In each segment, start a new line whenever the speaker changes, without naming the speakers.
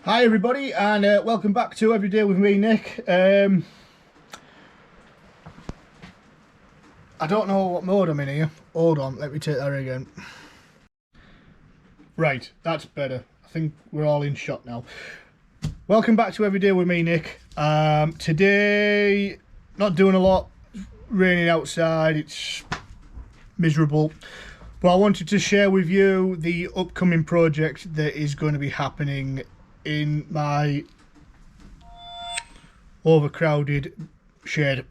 Hi everybody, and welcome back to Every Day with me, Nick. I don't know what mode I'm in here. Hold on, let me take that again. Right, that's better. I think we're all in shot now. Welcome back to Every Day with me, Nick. Today, not doing a lot. Raining outside, it's miserable. But I wanted to share with you the upcoming project that is going to be happening in my overcrowded shed.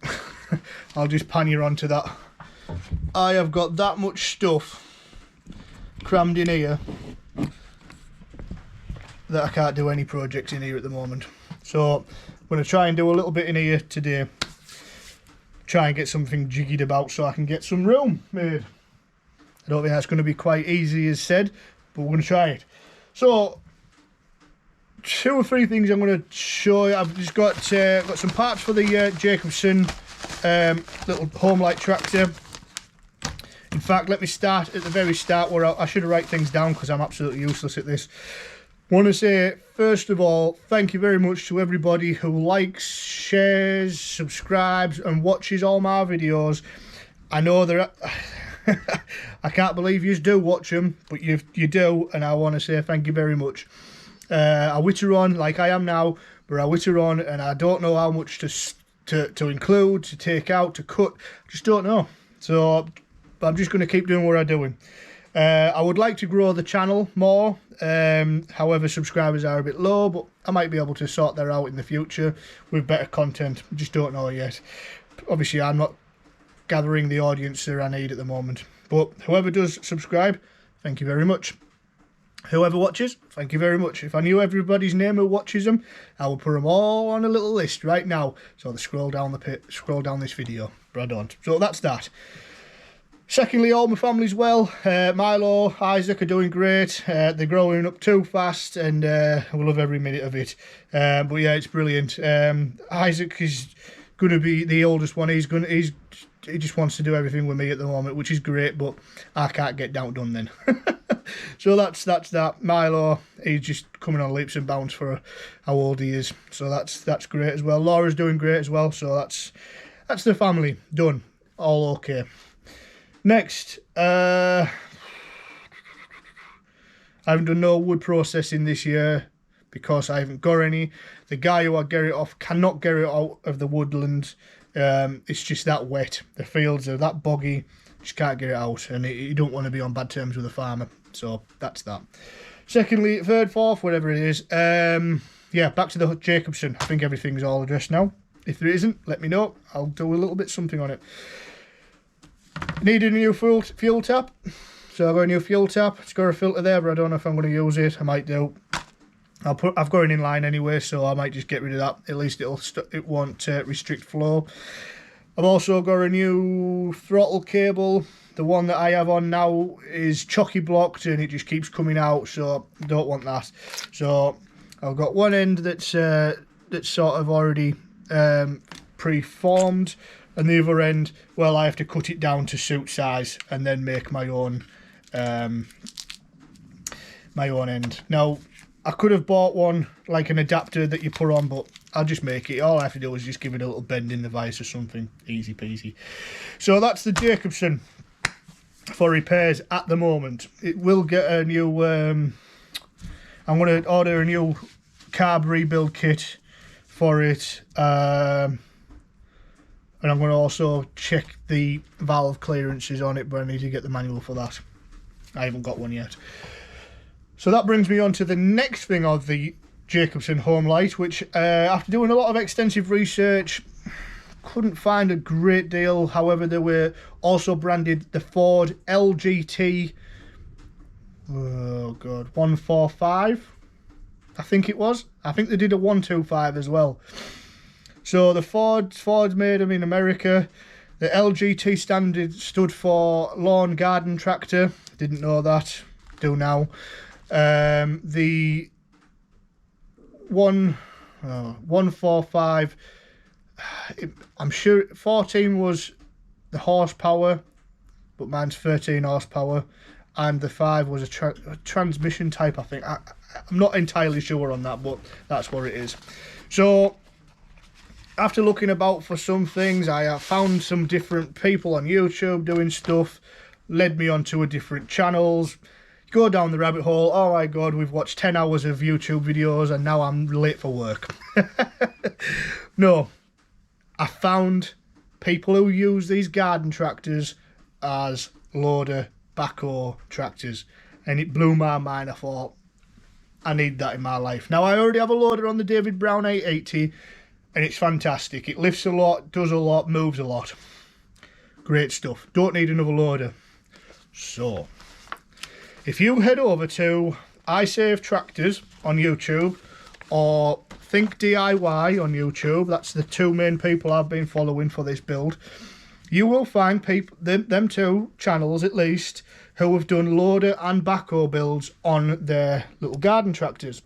I'll just pan you onto that. I have got that much stuff crammed in here that I can't do any projects in here at the moment. So I'm going to try and do a little bit in here today. Try and get something jiggied about so I can get some room made. I don't think that's going to be quite easy as said, but we're going to try it. So, two or three things I'm going to show you. I've just got some parts for the Jacobsen little Homelite tractor. In fact, let me start at the very start where I should write things down because I'm absolutely useless at this. I want to say, first of all, thank you very much to everybody who likes, shares, subscribes and watches all my videos. I know there I can't believe you do watch them, but you do, and I want to say thank you very much. I witter on like I am now, but I witter on and I don't know how much to include, to take out, to cut. I just don't know. So I'm just going to keep doing what I'm doing. I would like to grow the channel more. However, subscribers are a bit low, but I might be able to sort that out in the future with better content. I just don't know yet. Obviously, I'm not gathering the audience that I need at the moment. But whoever does subscribe, thank you very much. Whoever watches, thank you very much. If I knew everybody's name who watches them, I would put them all on a little list right now. So they scroll down this video, but I don't. So that's that. Secondly, all my family's well. Milo, Isaac are doing great. They're growing up too fast, and I love every minute of it. But yeah, it's brilliant. Isaac is going to be the oldest one. He just wants to do everything with me at the moment, which is great. But I can't get done then. So that's that. Milo, he's just coming on leaps and bounds for how old he is. So that's great as well. Laura's doing great as well. So that's the family done. All okay. Next, I haven't done no wood processing this year because I haven't got any. The guy who I get it off cannot get it out of the woodland. It's just that wet. The fields are that boggy. Just can't get it out, and you don't want to be on bad terms with a farmer. So that's that. Secondly, third, fourth, whatever it is. Yeah, back to the Jacobsen. I think everything's all addressed now. If there isn't, let me know. I'll do a little bit something on it. Needed a new fuel tap, so I've got a new fuel tap. It's got a filter there, but I don't know if I'm going to use it. I might do. I've got an inline anyway, so I might just get rid of that. At least it won't restrict flow. I've also got a new throttle cable. The one that I have on now is chocky blocked and it just keeps coming out, so I don't want that. So I've got one end that's sort of already pre-formed, and the other end, well, I have to cut it down to suit size and then make my own end. Now, I could have bought one like an adapter that you put on, but I'll just make it. All I have to do is just give it a little bend in the vise or something. Easy peasy. So that's the Jacobsen for repairs at the moment. It will get a new... I'm going to order a new carb rebuild kit for it. And I'm going to also check the valve clearances on it, but I need to get the manual for that. I haven't got one yet. So that brings me on to the next thing of the Jacobsen Homelite, which after doing a lot of extensive research, couldn't find a great deal. However, they were also branded the Ford LGT 145, I think it was. I think they did a 125 as well. So the Ford's made them in America. The LGT stood for Lawn Garden Tractor. Didn't know that. Do now. The 145, I'm sure 14 was the horsepower, but mine's 13 horsepower, and the 5 was a transmission type, I think. I I'm not entirely sure on that, but that's what it is. So after looking about for some things, I found some different people on YouTube doing stuff, led me onto a different channels. Go down the rabbit hole. Oh my god, we've watched 10 hours of YouTube videos and now I'm late for work. No, I found people who use these garden tractors as loader backhoe tractors, and it blew my mind. I thought, I need that in my life. Now, I already have a loader on the David Brown 880, and it's fantastic. It lifts a lot, does a lot, moves a lot. Great stuff. Don't need another loader. So, if you head over to I Save Tractors on YouTube or Think DIY on YouTube, that's the two main people I've been following for this build, you will find people, them two channels at least, who have done loader and backhoe builds on their little garden tractors.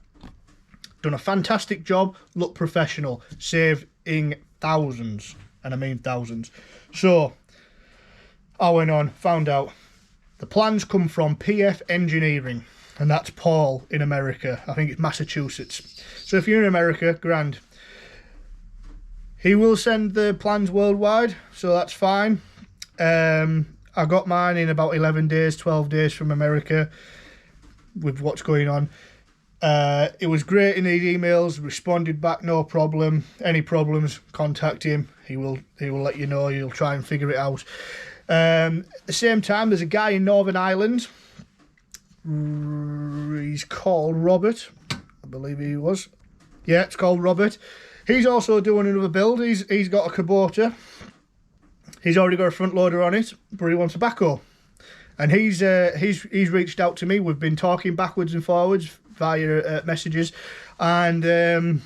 Done a fantastic job, look professional, saving thousands, and I mean thousands. So I went on, found out the plans come from PF Engineering, and that's Paul in America. I think it's Massachusetts. So if you're in America, grand. He will send the plans worldwide, so that's fine. I got mine in about 11 days, 12 days from America with what's going on. It was great in his emails, responded back, no problem. Any problems, contact him. He will let you know, he'll try and figure it out. At the same time, there's a guy in Northern Ireland. He's called Robert, I believe he was. Yeah, it's called Robert. He's also doing another build. He's got a Kubota. He's already got a front loader on it, but he wants a backhoe. And he's reached out to me. We've been talking backwards and forwards via messages, and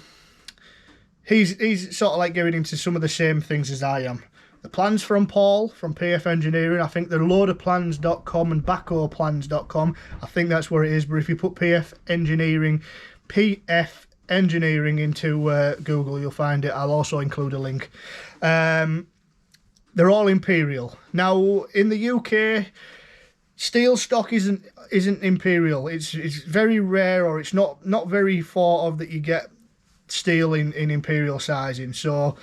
he's sort of like getting into some of the same things as I am. The plans from Paul from PF Engineering, I think they're loaderplans.com and backhoeplans.com. I think that's where it is, but if you put PF Engineering into Google, you'll find it. I'll also include a link. They're all Imperial. Now, in the UK, steel stock isn't Imperial. It's very rare, or it's not very thought of that you get steel in Imperial sizing. So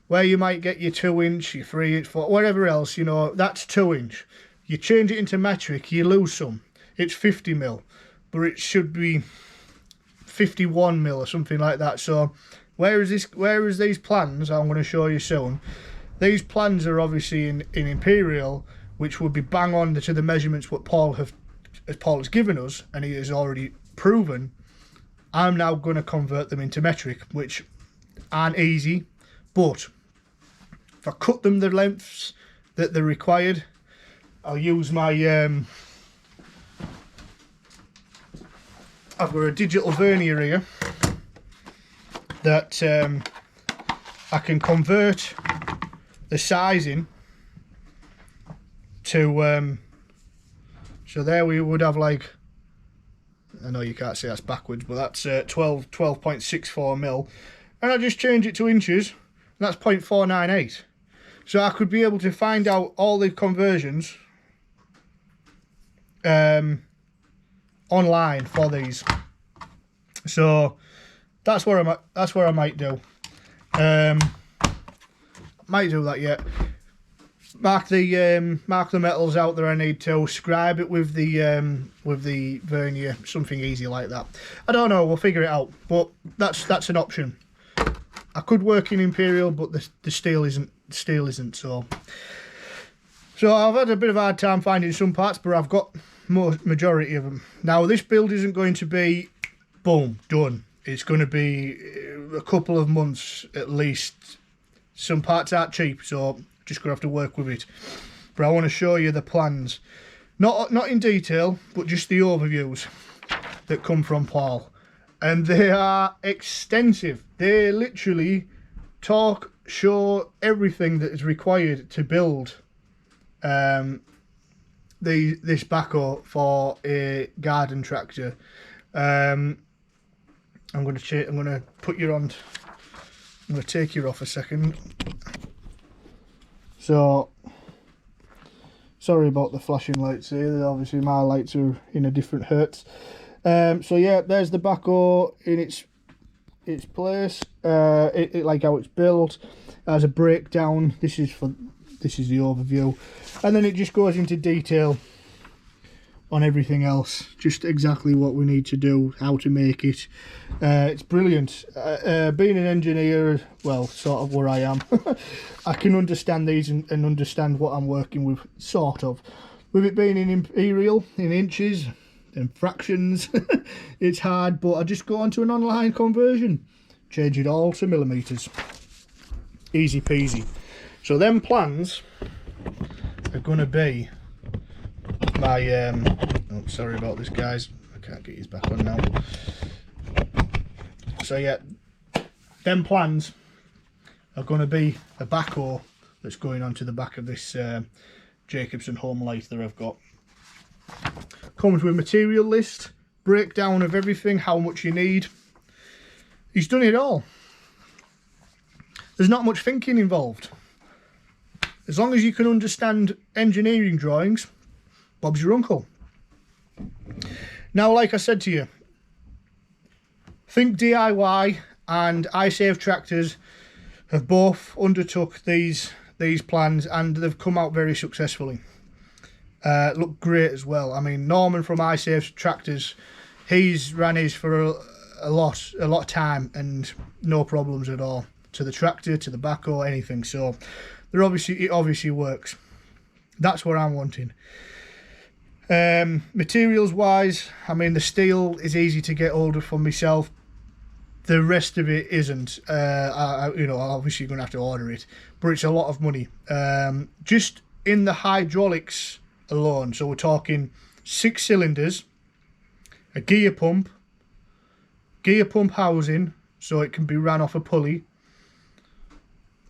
where you might get your 2-inch, your 3-inch, whatever else, you know, that's 2-inch. You change it into metric, you lose some. It's 50mm, but it should be 51mm or something like that. So where is these plans I'm going to show you soon? These plans are obviously in Imperial, which would be bang on to the measurements what Paul has given us, and he has already proven. I'm now going to convert them into metric, which aren't easy, but if I cut them the lengths that they're required, I'll use my I've got a digital vernier here that I can convert the sizing to so there we would have, like, I know you can't see that's backwards, but that's 12.64mm, and I just change it to inches, and that's 0.498. So I could be able to find out all the conversions online for these. So that's where I might do. Might do that yet. Mark the metals out there I need to. Scribe it with the vernier, something easy like that. I don't know. We'll figure it out. But that's an option. I could work in Imperial, but the steel isn't. So I've had a bit of a hard time finding some parts, but I've got majority of them. Now this build isn't going to be boom done. It's going to be a couple of months at least. Some parts aren't cheap, so just gonna have to work with it. But I want to show you the plans, not in detail, but just the overviews that come from Paul, and they are extensive. They literally show everything that is required to build this backhoe for a garden tractor. I'm gonna put you on. I'm going to take you off a second. So, sorry about the flashing lights here. Obviously my lights are in a different hertz. So yeah, there's the backhoe in its place. Like how it's built as a breakdown. This is the overview, and then it just goes into detail on everything else, just exactly what we need to do, how to make it. It's brilliant. Being an engineer, well, sort of where I am, I can understand these and understand what I'm working with, sort of. With it being in imperial, in inches and fractions, it's hard, but I just go onto an online conversion, change it all to millimetres. Easy peasy. So them plans are going to be my oh, sorry about this, guys, I can't get his back on now. So yeah, them plans are going to be a backhoe that's going onto the back of this Jacobsen Homelite that I've got. Comes with material list, breakdown of everything, how much you need. He's done it all. There's not much thinking involved. As long as you can understand engineering drawings, Bob's your uncle. Now, like I said to you, Think DIY and iSave Tractors have both undertook these plans, and they've come out very successfully. Look great as well. I mean, Norman from iSave Tractors, he's ran his for a lot of time and no problems at all, to the tractor, to the backhoe, anything. So it obviously works. That's what I'm wanting. Materials wise, I mean, the steel is easy to get hold of for myself. The rest of it isn't. Obviously you're going to have to order it, but it's a lot of money. Just in the hydraulics alone, so we're talking 6 cylinders, a gear pump housing, so it can be ran off a pulley,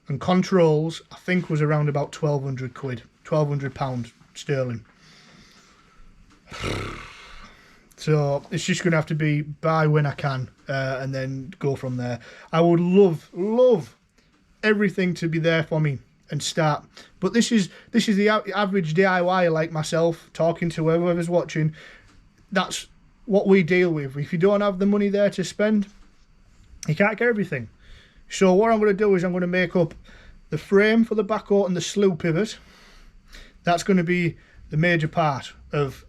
and controls, I think was around about £1,200 sterling. So it's just going to have to be buy when I can, and then go from there. I would love everything to be there for me and start. But this is the average DIY like myself, talking to whoever's watching. That's what we deal with. If you don't have the money there to spend, you can't get everything. So what I'm going to do is I'm going to make up the frame for the backhoe and the slew pivot. That's going to be the major part of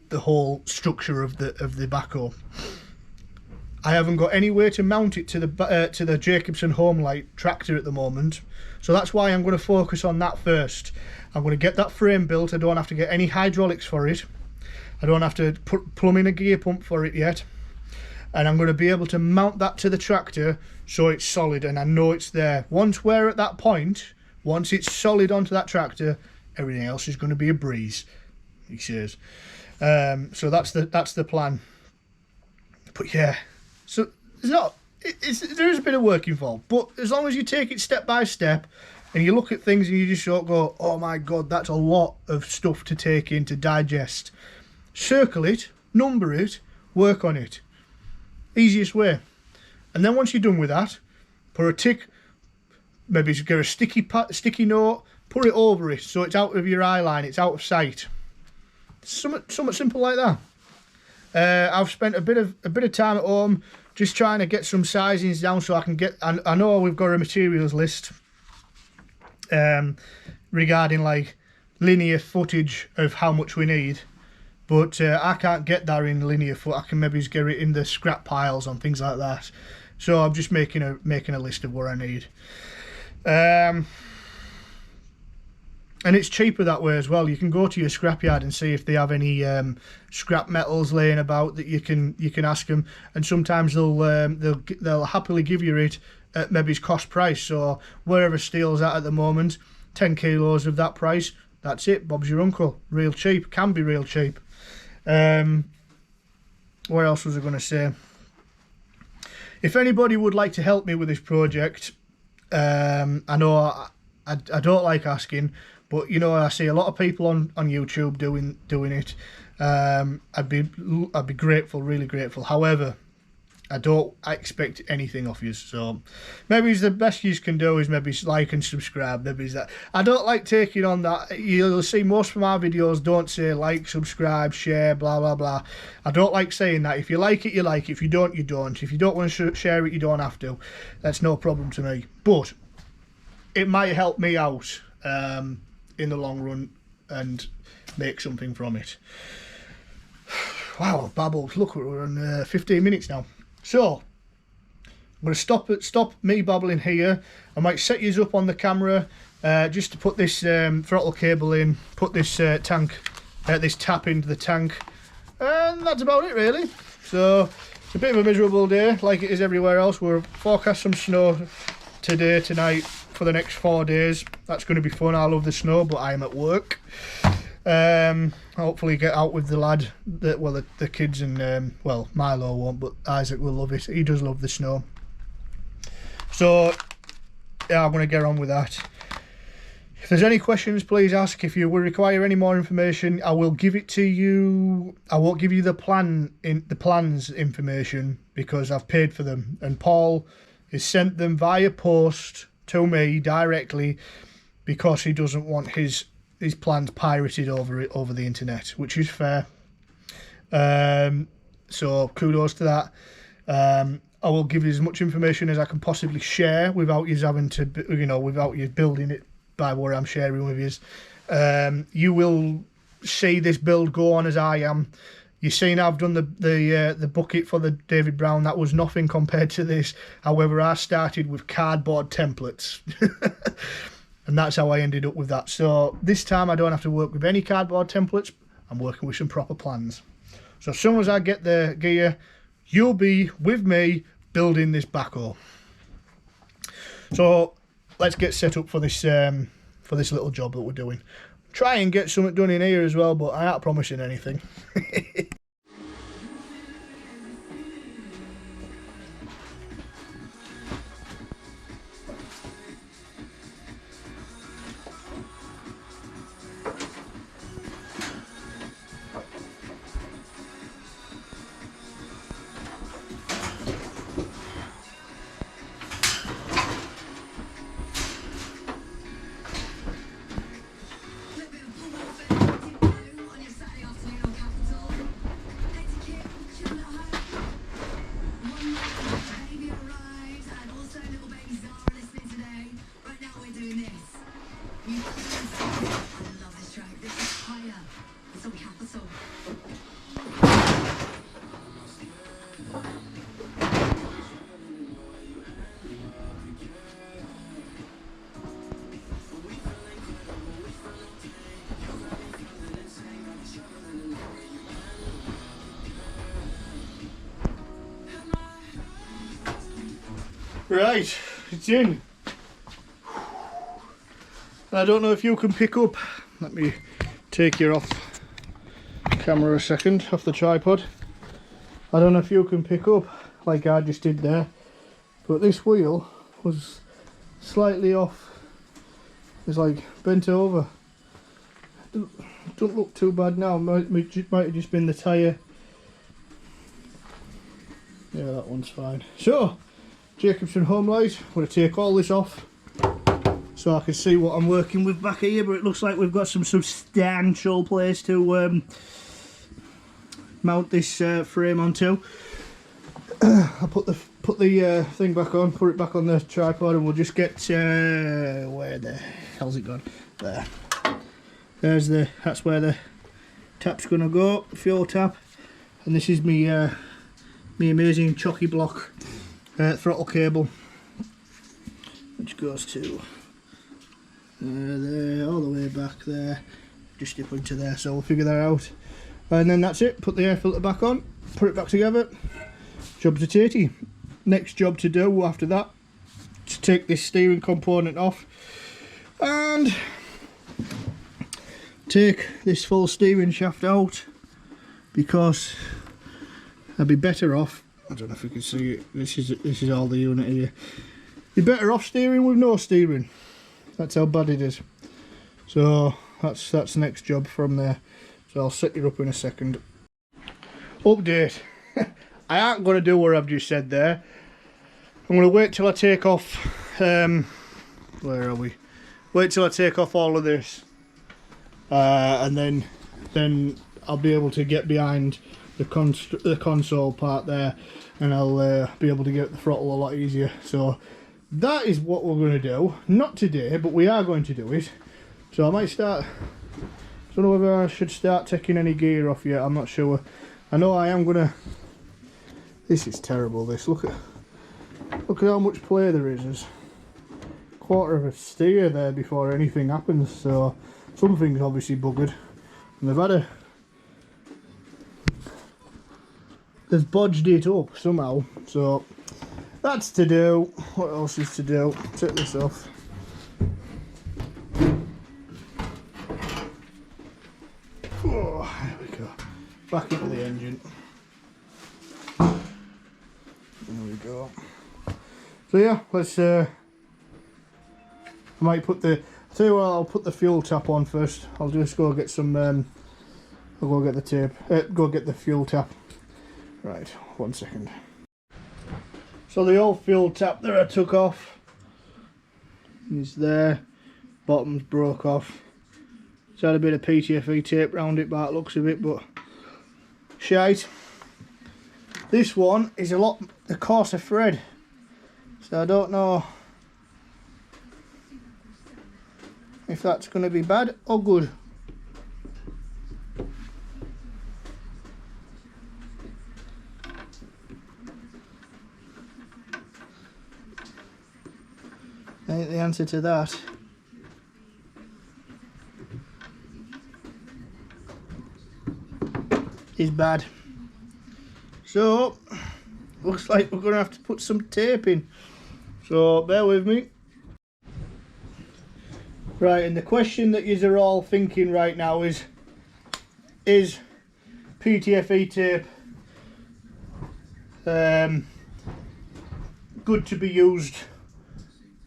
the whole structure of the backhoe. I haven't got any way to mount it to the Jacobsen Homelite tractor at the moment, so that's why I'm going to focus on that first. I'm going to get that frame built. I don't have to get any hydraulics for it. I don't have to plumb in a gear pump for it yet, and I'm going to be able to mount that to the tractor so it's solid and I know it's there. Once we're at that point, once it's solid onto that tractor, everything else is going to be a breeze, he says. So that's the plan. But yeah, so there is a bit of work involved, but as long as you take it step by step and you look at things and you just sort of go, oh my god, that's a lot of stuff to take in, to digest. Circle it, number it, work on it. Easiest way. And then once you're done with that, put a tick, maybe get a sticky note, put it over it so it's out of your eye line, it's out of sight. Somewhat simple like that. I've spent a bit of time at home just trying to get some sizings down so I can get. I know we've got a materials list regarding like linear footage of how much we need, but I can't get that in linear foot. I can maybe just get it in the scrap piles and things like that. So I'm just making a list of what I need. And it's cheaper that way as well. You can go to your scrapyard and see if they have any scrap metals laying about that you can ask them, and sometimes they'll happily give you it at maybe its cost price. So wherever steel's at the moment, 10 kilos of that price, that's it. Bob's your uncle. Real cheap. Can be real cheap. What else was I going to say? If anybody would like to help me with this project, I know I don't like asking, but you know, I see a lot of people on YouTube doing it. I'd be grateful, really grateful. However, I don't expect anything off you, so maybe the best you can do is maybe like and subscribe. Maybe that. I don't like taking on that. You'll see most of my videos don't say like, subscribe, share, blah blah blah. I don't like saying that. If you like it, you like it. If you don't, you don't. If you don't want to share it, you don't have to. That's no problem to me. But it might help me out in the long run and make something from it. Wow, babbled. Look, we're on 15 minutes now. So, I'm going to stop me babbling here. I might set you up on the camera just to put this throttle cable in, put this this tap into the tank, and that's about it really. So, it's a bit of a miserable day, like it is everywhere else. We're forecast some snow today, tonight, for the next 4 days. That's going to be fun. I love the snow, but I am at work. Hopefully get out with the lad, the kids, and well, Milo won't, but Isaac will love it. He does love the snow. So yeah, I'm going to get on with that. If there's any questions, please ask. If you will require any more information, I will give it to you. I won't give you the plans information because I've paid for them, and Paul has sent them via post to me directly because he doesn't want his plans pirated over the internet, which is fair. So kudos to that. I will give you as much information as I can possibly share without you having to, without you building it by what I'm sharing with you. You will see this build go on as I am. You've seen I've done the bucket for the David Brown. That was nothing compared to this. However, I started with cardboard templates. And that's how I ended up with that. So this time I don't have to work with any cardboard templates. I'm working with some proper plans. So as soon as I get the gear, you'll be with me building this backhoe. So let's get set up for this little job that we're doing. Try and get something done in here as well, but I ain't promising anything. Right, it's in. I don't know if you can pick up. Let me take you off camera a second, off the tripod. I don't know if you can pick up like I just did there, but this wheel was slightly off. It's like bent over. Don't look too bad now. Might have just been the tyre. Yeah, that one's fine. So, Jacobsen Homelite. I'm going to take all this off so I can see what I'm working with back here, but it looks like we've got some substantial place to mount this frame onto. I'll put the thing back on, put it back on the tripod, and we'll just get where the hell's it gone? There. That's where the tap's gonna go, fuel tap, and this is me amazing chocky block throttle cable, which goes to there, all the way back there, just dip into there. So we'll figure that out, and then that's it. Put the air filter back on, put it back together. Job's a tatty. Next job to do after that, to take this steering component off and take this full steering shaft out, because I'd be better off, I don't know if you can see it, this is all the unit here. You're better off steering with no steering. That's how bad it is. So that's the next job from there. So I'll set you up in a second. Update. I aren't going to do what I've just said there. I'm going to wait till I take off, where are we? Wait till I take off all of this. And then I'll be able to get behind the console part there, and I'll be able to get the throttle a lot easier. So that is what we're going to do. Not today, but we are going to do it. So I might start. I don't know whether I should start taking any gear off yet. I'm not sure. I know I am gonna. This is terrible. This look at how much play there is. There's a quarter of a steer there before anything happens. So something's obviously buggered, and they've had a. They've bodged it up somehow. So that's to do. What else is to do? Take this off. Oh, there we go. Back into the engine. There we go. So yeah, let's. I might put the. I'll tell you what. I'll put the fuel tap on first. I'll just go get some. I'll go get the tape. Go get the fuel tap. Right. 1 second. So the old fuel tap there I took off is there. Bottom's broke off. It's had a bit of PTFE tape round it by the looks of it, but shite. This one is a lot the coarser thread, so I don't know if that's going to be bad or good. I think the answer to that is bad. So looks like we're gonna have to put some tape in, so bear with me. Right, and the question that yous are all thinking right now is PTFE tape good to be used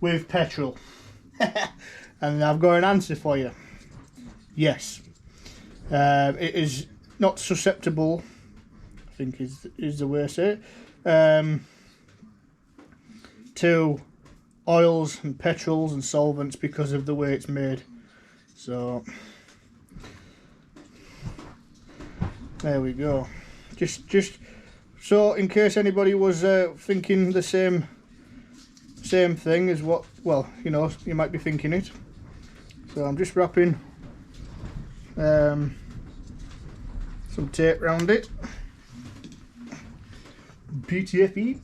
with petrol? And I've got an answer for you. Yes. It is not susceptible, I think is the way to say it, to oils and petrols and solvents because of the way it's made. So there we go. Just so in case anybody was thinking the same thing as what, well, you know, you might be thinking it. So I'm just wrapping some tape around it. PTFE.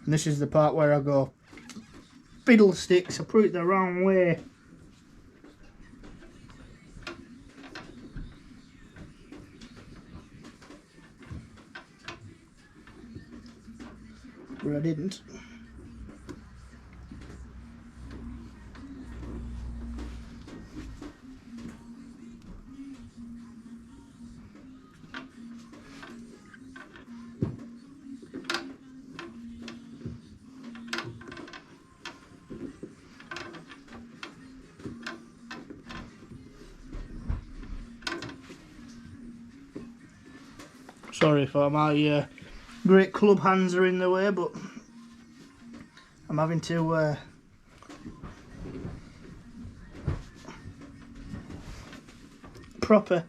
And this is the part where I go, fiddlesticks, I put it the wrong way. But I didn't. Sorry if my great club hands are in the way, but I'm having to proper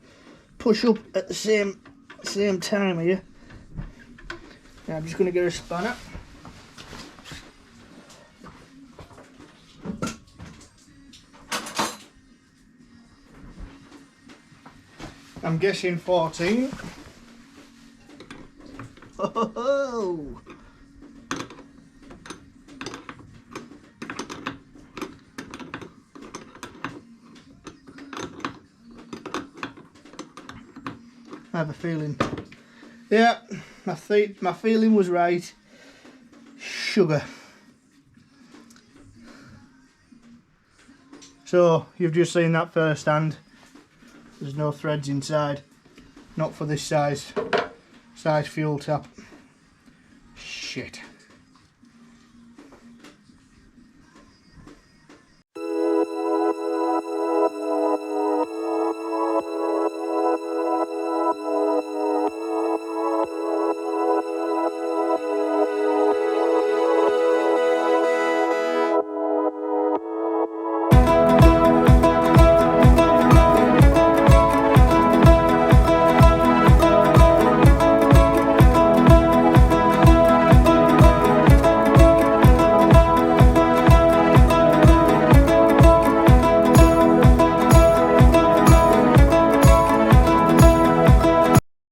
push up at the same time here. Now I'm just going to get a spanner. I'm guessing 14. Oh! I have a feeling. Yeah, my feeling was right. Sugar. So you've just seen that firsthand. There's no threads inside. Not for this size fuel tap. Shit.